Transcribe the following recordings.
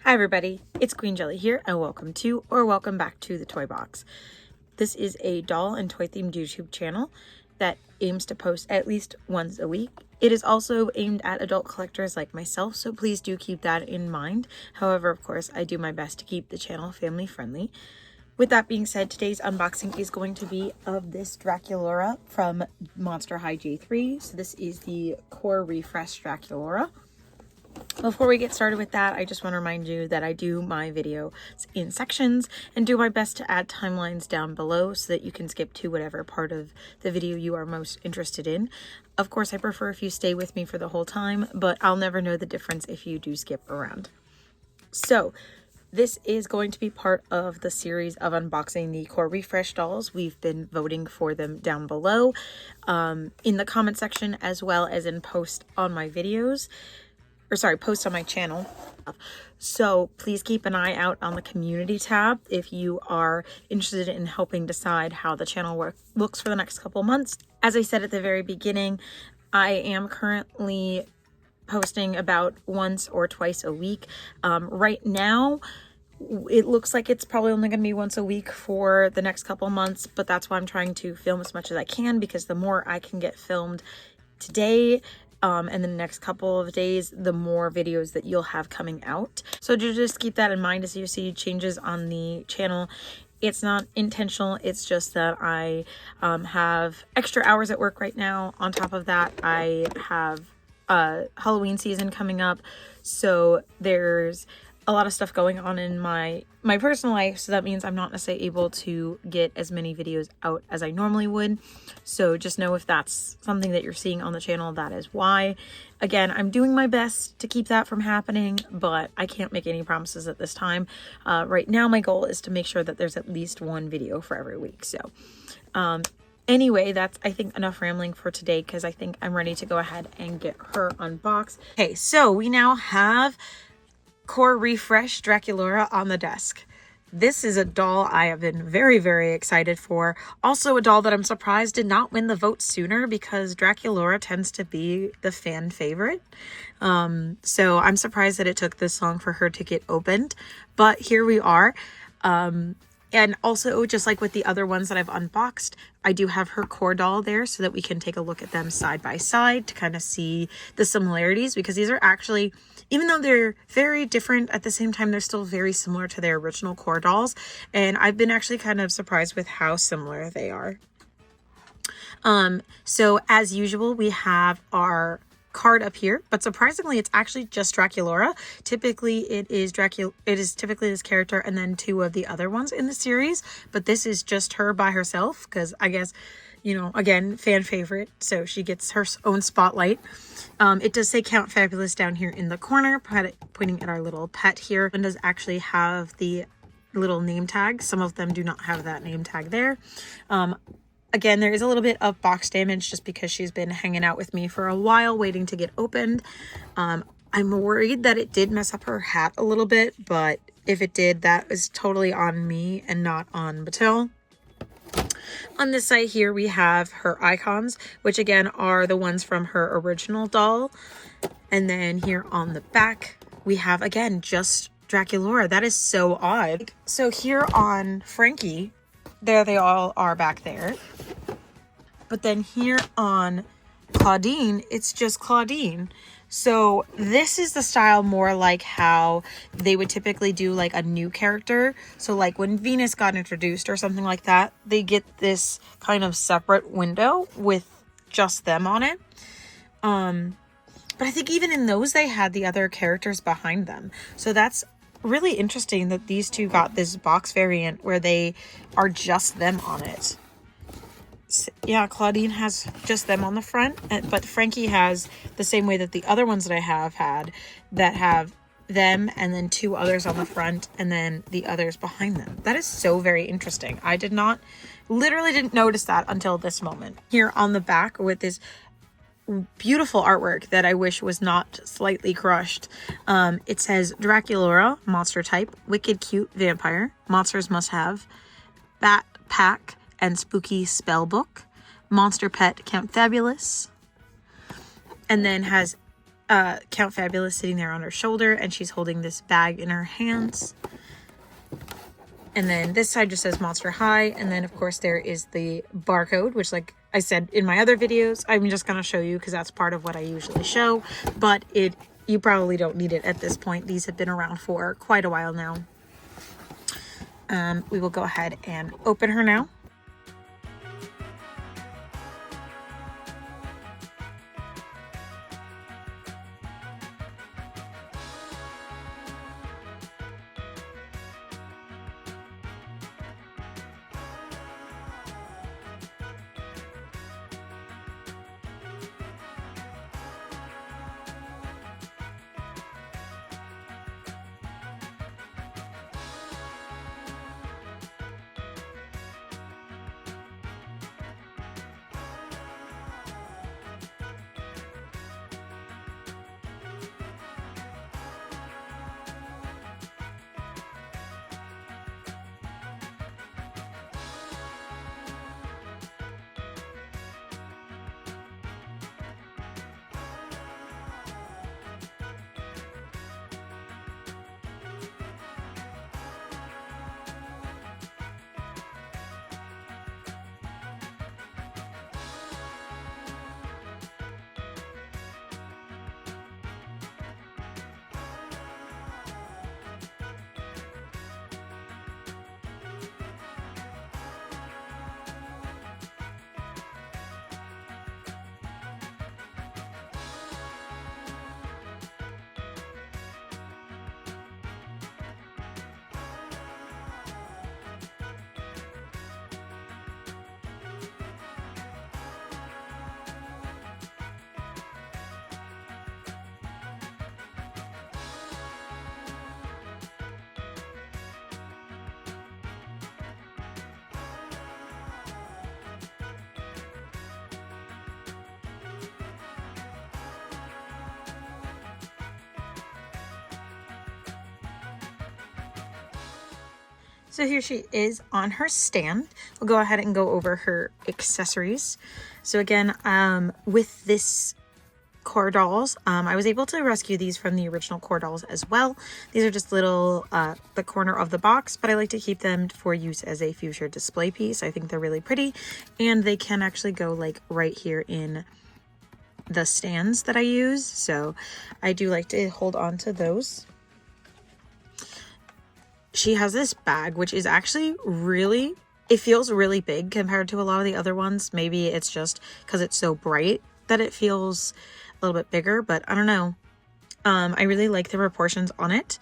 Hi everybody, it's Queen Jelly here and welcome back to the Toy Box. This is a doll and toy themed YouTube channel that aims to post at least once a week. It is also aimed at adult collectors like myself, so please do keep that in mind. However, of course, I do my best to keep the channel family friendly. With that being said, today's unboxing is going to be of this Draculaura from Monster High G3. So this is the Core Refresh Draculaura. Before we get started with that, I just want to remind you that I do my videos in sections and do my best to add timelines down below so that you can skip to whatever part of the video you are most interested in. Of course, I prefer if you stay with me for the whole time, but I'll never know the difference if you do skip around. So, this is going to be part of the series of unboxing the Core Refresh dolls. We've been voting for them down below in the comment section as well as in post on my videos. Post on my channel. So please keep an eye out on the community tab if you are interested in helping decide how the channel looks for the next couple months. As I said at the very beginning, I am currently posting about once or twice a week. Right now, it looks like it's probably only going to be once a week for the next couple months, but that's why I'm trying to film as much as I can, because the more I can get filmed today and the next couple of days, the more videos that you'll have coming out. So just keep that in mind as you see changes on the channel. It's not intentional, it's just that I have extra hours at work right now. On top of that, I have Halloween season coming up, so there's a lot of stuff going on in my personal life, so that means I'm not necessarily able to get as many videos out as I normally would. So just know if that's something that you're seeing on the channel, that is why. Again, I'm doing my best to keep that from happening, but I can't make any promises at this time. Right now, my goal is to make sure that there's at least one video for every week. So anyway, that's, I think, enough rambling for today, because I think I'm ready to go ahead and get her unboxed. Okay, so we now have Core Refresh Draculaura on the desk. This is a doll I have been very, very excited for. Also a doll that I'm surprised did not win the vote sooner, because Draculaura tends to be the fan favorite. So I'm surprised that it took this long for her to get opened, but here we are. And also, just like with the other ones that I've unboxed, I do have her core doll there so that we can take a look at them side by side to kind of see the similarities, because these are actually, even though they're very different, at the same time, they're still very similar to their original core dolls. And I've been actually kind of surprised with how similar they are. So as usual, we have our card up here, but surprisingly it's actually just Draculaura. Typically it is typically this character and then two of the other ones in the series, but this is just her by herself, because I guess, you know, again, fan favorite, so she gets her own spotlight. It does say Count Fabulous down here in the corner, pointing at our little pet here, and does actually have the little name tag. Some of them do not have that name tag there. Again, there is a little bit of box damage just because she's been hanging out with me for a while waiting to get opened. I'm worried that it did mess up her hat a little bit, but if it did, that is totally on me and not on Mattel. On this side here, we have her icons, which again are the ones from her original doll. And then here on the back, we have, again, just Draculaura. That is so odd. So here on Frankie, there they all are back there. But then here on Claudine, it's just Claudine. So this is the style more like how they would typically do like a new character. So like when Venus got introduced or something like that, they get this kind of separate window with just them on it. But I think even in those, they had the other characters behind them. So that's really interesting that these two got this box variant where they are just them on it. Yeah, Claudine has just them on the front, but Frankie has the same way that the other ones that I have had, that have them and then two others on the front and then the others behind them. That is so very interesting. I literally didn't notice that until this moment. Here on the back with this beautiful artwork that I wish was not slightly crushed. It says Draculaura, monster type, wicked cute vampire, monsters must have, bat pack, and spooky spell book, monster pet Count Fabulous, and then has Count Fabulous sitting there on her shoulder, and she's holding this bag in her hands. And then this side just says Monster High. And then, of course, there is the barcode, which, like I said in my other videos, I'm just going to show you because that's part of what I usually show. But you probably don't need it at this point. These have been around for quite a while now. We will go ahead and open her now. So here she is on her stand. We'll go ahead and go over her accessories. So again, with this core dolls, I was able to rescue these from the original core dolls as well. These are just little, the corner of the box, but I like to keep them for use as a future display piece. I think they're really pretty, and they can actually go like right here in the stands that I use. So I do like to hold on to those. She has this bag, which is actually really, it feels really big compared to a lot of the other ones. Maybe it's just because it's so bright that it feels a little bit bigger, but I don't know. I really like the proportions on it.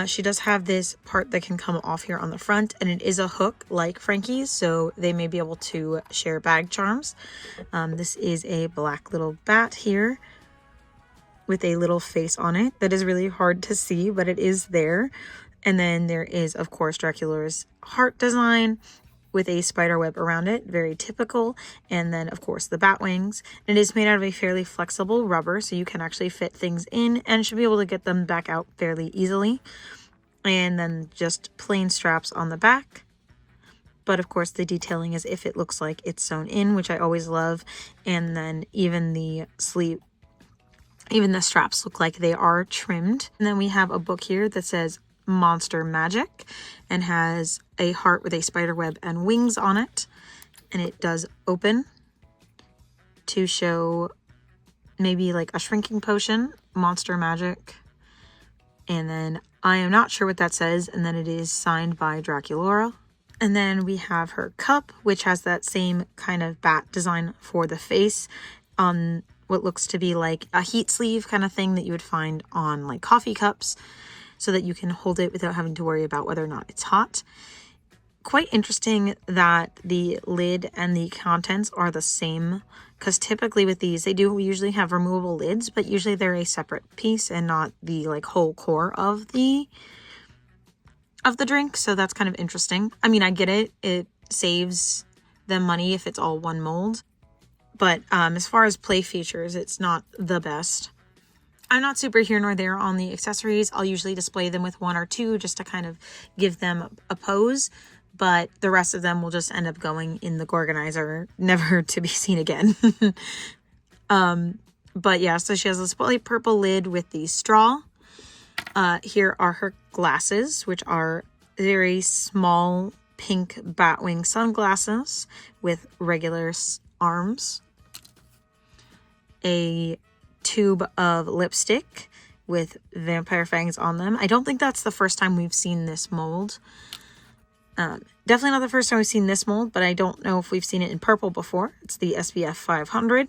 She does have this part that can come off here on the front, and it is a hook like Frankie's, so they may be able to share bag charms. This is a black little bat here with a little face on it that is really hard to see, but it is there. And then there is, of course, Draculaura's heart design with a spider web around it, very typical. And then, of course, the bat wings. It is made out of a fairly flexible rubber, so you can actually fit things in and should be able to get them back out fairly easily. And then just plain straps on the back. But, of course, the detailing is if it looks like it's sewn in, which I always love. And then even the sleeve, even the straps look like they are trimmed. And then we have a book here that says Monster Magic and has a heart with a spider web and wings on it, and it does open to show maybe like a shrinking potion, Monster Magic, and then I am not sure what that says, and then it is signed by Draculaura. And then we have her cup, which has that same kind of bat design for the face on what looks to be like a heat sleeve kind of thing that you would find on like coffee cups, so that you can hold it without having to worry about whether or not it's hot. Quite interesting that the lid and the contents are the same, because typically with these, they do usually have removable lids, but usually they're a separate piece and not the like whole core of the drink. So that's kind of interesting. I mean, I get it. It saves them money if it's all one mold. But as far as play features, it's not the best. I'm not super here nor there on the accessories. I'll usually display them with one or two just to kind of give them a pose, but the rest of them will just end up going in the Gorganizer, never to be seen again. But yeah, so she has a slightly purple lid with the straw. Here are her glasses, which are very small pink batwing sunglasses with regular arms. A tube of lipstick with vampire fangs on them. I don't think that's the first time we've seen this mold. Definitely not the first time we've seen this mold, but I don't know if we've seen it in purple before. It's the SPF 500.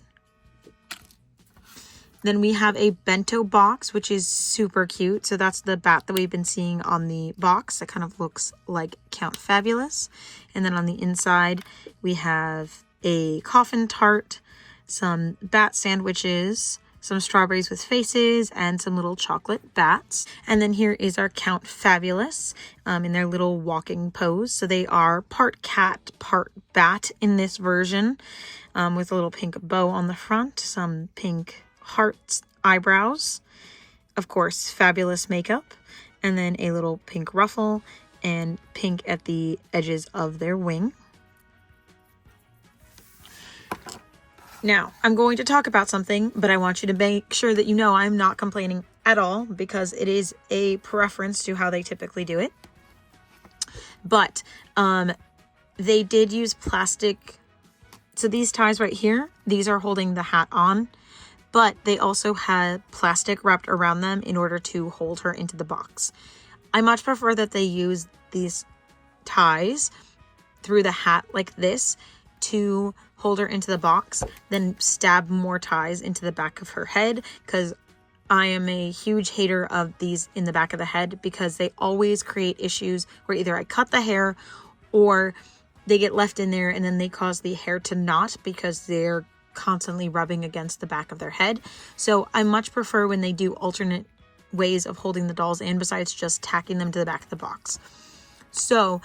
Then we have a bento box, which is super cute. So that's the bat that we've been seeing on the box. That kind of looks like Count Fabulous. And then on the inside, we have a coffin tart, some bat sandwiches, some strawberries with faces, and some little chocolate bats. And then here is our Count Fabulous in their little walking pose. So they are part cat, part bat in this version, with a little pink bow on the front, some pink hearts, eyebrows, of course, fabulous makeup, and then a little pink ruffle and pink at the edges of their wing. Now, I'm going to talk about something, but I want you to make sure that you know I'm not complaining at all, because it is a preference to how they typically do it. But they did use plastic. So these ties right here, these are holding the hat on, but they also had plastic wrapped around them in order to hold her into the box. I much prefer that they use these ties through the hat like this to hold her into the box than stab more ties into the back of her head, because I am a huge hater of these in the back of the head, because they always create issues where either I cut the hair or they get left in there and then they cause the hair to knot because they're constantly rubbing against the back of their head. So I much prefer when they do alternate ways of holding the dolls in besides just tacking them to the back of the box. So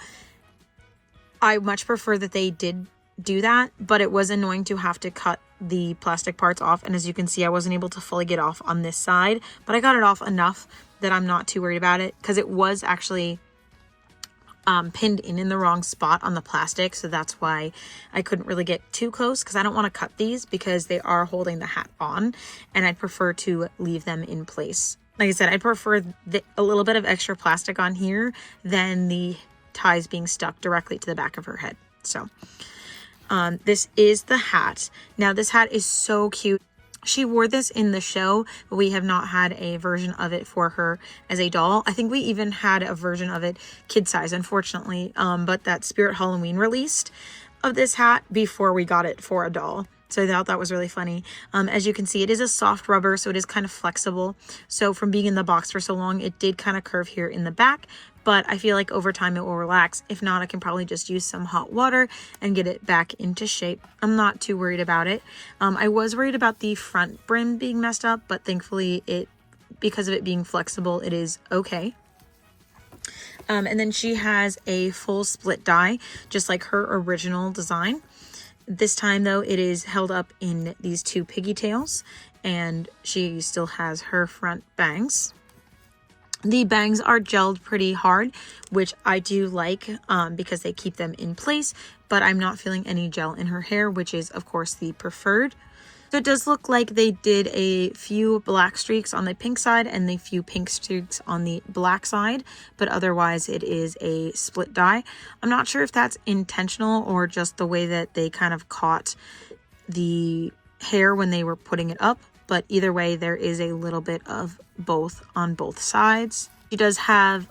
I much prefer that they did do that, but it was annoying to have to cut the plastic parts off. And as you can see, I wasn't able to fully get off on this side, but I got it off enough that I'm not too worried about it, because it was actually pinned in the wrong spot on the plastic. So that's why I couldn't really get too close, because I don't want to cut these because they are holding the hat on, and I'd prefer to leave them in place. Like I said, I'd prefer a little bit of extra plastic on here than the ties being stuck directly to the back of her head. So this is the hat. Now this hat is so cute. She wore this in the show, but we have not had a version of it for her as a doll. I think we even had a version of it kid size, unfortunately, but that Spirit Halloween released of this hat before we got it for a doll. So I thought that was really funny. As you can see, it is a soft rubber, so it is kind of flexible. So from being in the box for so long, it did kind of curve here in the back, but I feel like over time it will relax. If not, I can probably just use some hot water and get it back into shape. I'm not too worried about it. I was worried about the front brim being messed up, but thankfully because of it being flexible, it is okay. And then she has a full split dye, just like her original design. This time though, it is held up in these two piggy tails, and she still has her front bangs. The bangs are gelled pretty hard, which I do like because they keep them in place, but I'm not feeling any gel in her hair, which is of course the preferred. So it does look like they did a few black streaks on the pink side and a few pink streaks on the black side, but otherwise it is a split dye. I'm not sure if that's intentional or just the way that they kind of caught the hair when they were putting it up, but either way there is a little bit of both on both sides. She does have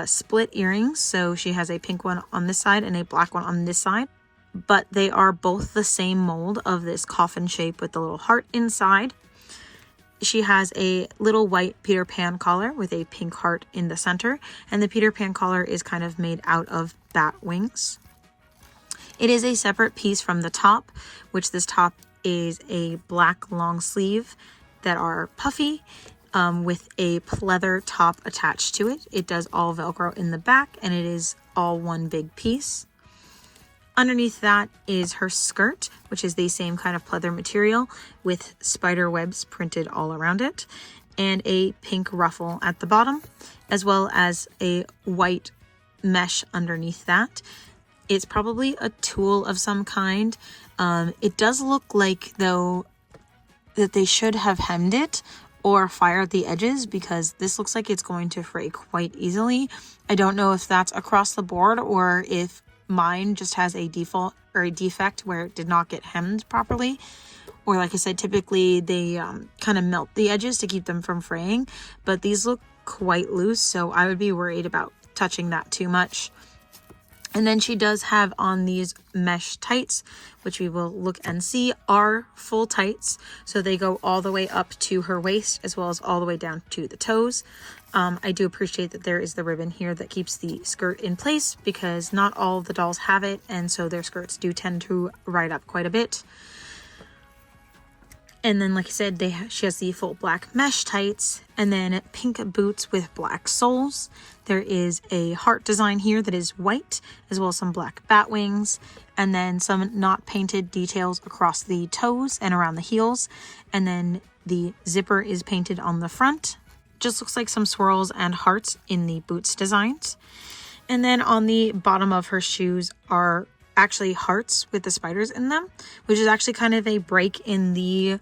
split earrings, so she has a pink one on this side and a black one on this side, but they are both the same mold of this coffin shape with the little heart inside. She has a little white Peter Pan collar with a pink heart in the center, and the Peter Pan collar is kind of made out of bat wings. It is a separate piece from the top, which this top is a black long sleeve that are puffy with a pleather top attached to it. It does all Velcro in the back, and it is all one big piece. Underneath that is her skirt, which is the same kind of pleather material with spider webs printed all around it, and a pink ruffle at the bottom, as well as a white mesh underneath that. It's probably a tulle of some kind. It does look like, though, that they should have hemmed it or fired the edges, because this looks like it's going to fray quite easily. I don't know if that's across the board or if mine just has a default or a defect where it did not get hemmed properly. Or like I said, typically they kind of melt the edges to keep them from fraying, but these look quite loose, so I would be worried about touching that too much. And then she does have on these mesh tights, which we will look and see are full tights. So they go all the way up to her waist as well as all the way down to the toes. I do appreciate that there is the ribbon here that keeps the skirt in place, because not all of the dolls have it, and so their skirts do tend to ride up quite a bit. And then, like I said, she has the full black mesh tights, and then pink boots with black soles. There is a heart design here that is white, as well as some black bat wings, and then some not painted details across the toes and around the heels. And then the zipper is painted on the front. Just looks like some swirls and hearts in the boots designs. And then on the bottom of her shoes are actually hearts with the spiders in them, which is actually kind of a break in the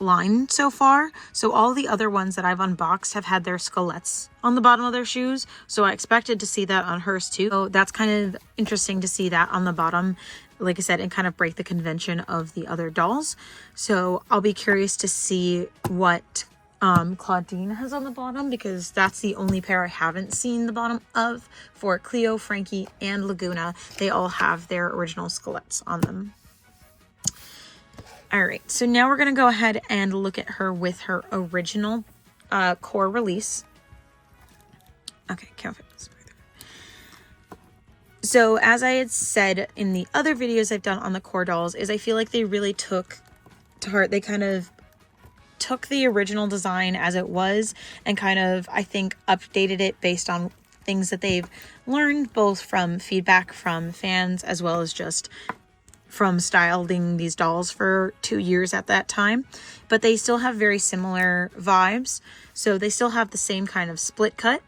line so far. So all the other ones that I've unboxed have had their skeletts on the bottom of their shoes, so I expected to see that on hers too. So that's kind of interesting to see that on the bottom, like I said, and kind of break the convention of the other dolls. So I'll be curious to see what Claudine has on the bottom, because that's the only pair I haven't seen the bottom of. For Cleo, Frankie, and Laguna, they all have their original skeletts on them. All right, so now we're going to go ahead and look at her with her original core release. Okay, can't fit this further. So as I had said in the other videos I've done on the core dolls, is I feel like they really took to heart, they kind of took the original design as it was and kind of, I think, updated it based on things that they've learned, both from feedback from fans as well as just from styling these dolls for 2 years at that time. But they still have very similar vibes. So they still have the same kind of split cut.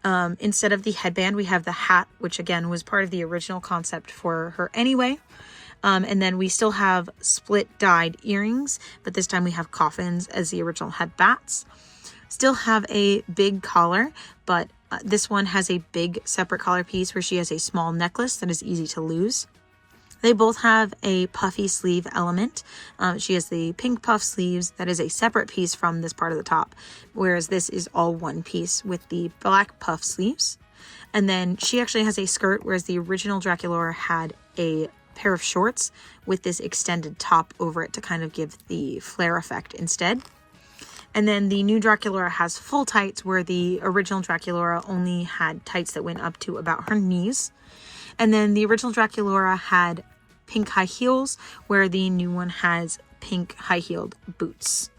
Instead of the headband, we have the hat, which again was part of the original concept for her anyway. And then we still have split dyed earrings, but this time we have coffins as the original had bats. Still have a big collar, but this one has a big separate collar piece where she has a small necklace that is easy to lose. They both have a puffy sleeve element. She has the pink puff sleeves that is a separate piece from this part of the top, whereas this is all one piece with the black puff sleeves. And then she actually has a skirt, whereas the original Draculaura had a pair of shorts with this extended top over it to kind of give the flare effect instead. And then the new Draculaura has full tights, where the original Draculaura only had tights that went up to about her knees. And then the original Draculaura had pink high heels, where the new one has pink high-heeled boots.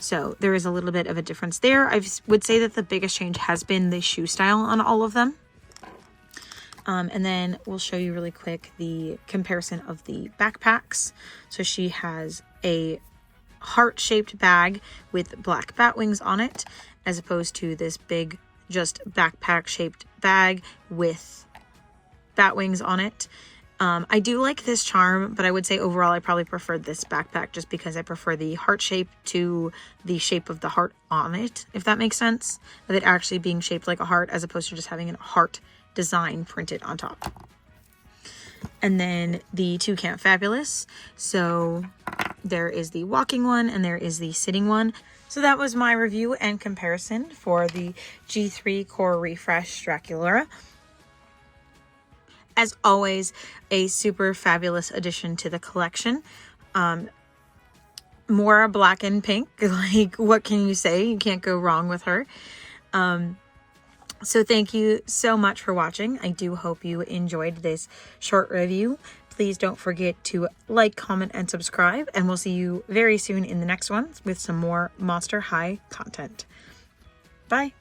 So there is a little bit of a difference there. I would say that the biggest change has been the shoe style on all of them. And then we'll show you really quick the comparison of the backpacks. So she has a heart-shaped bag with black bat wings on it, as opposed to this big, just backpack-shaped bag with bat wings on it. I do like this charm, but I would say overall I probably preferred this backpack just because I prefer the heart shape to the shape of the heart on it, if that makes sense. With it actually being shaped like a heart as opposed to just having a heart design printed on top. And then the Toucan Fabulous. So there is the walking one and there is the sitting one. So that was my review and comparison for the G3 Core Refresh Draculaura. As always, a super fabulous addition to the collection. More black and pink. Like, what can you say? You can't go wrong with her. So thank you so much for watching. I do hope you enjoyed this short review. Please don't forget to like, comment, and subscribe. And we'll see you very soon in the next one with some more Monster High content. Bye.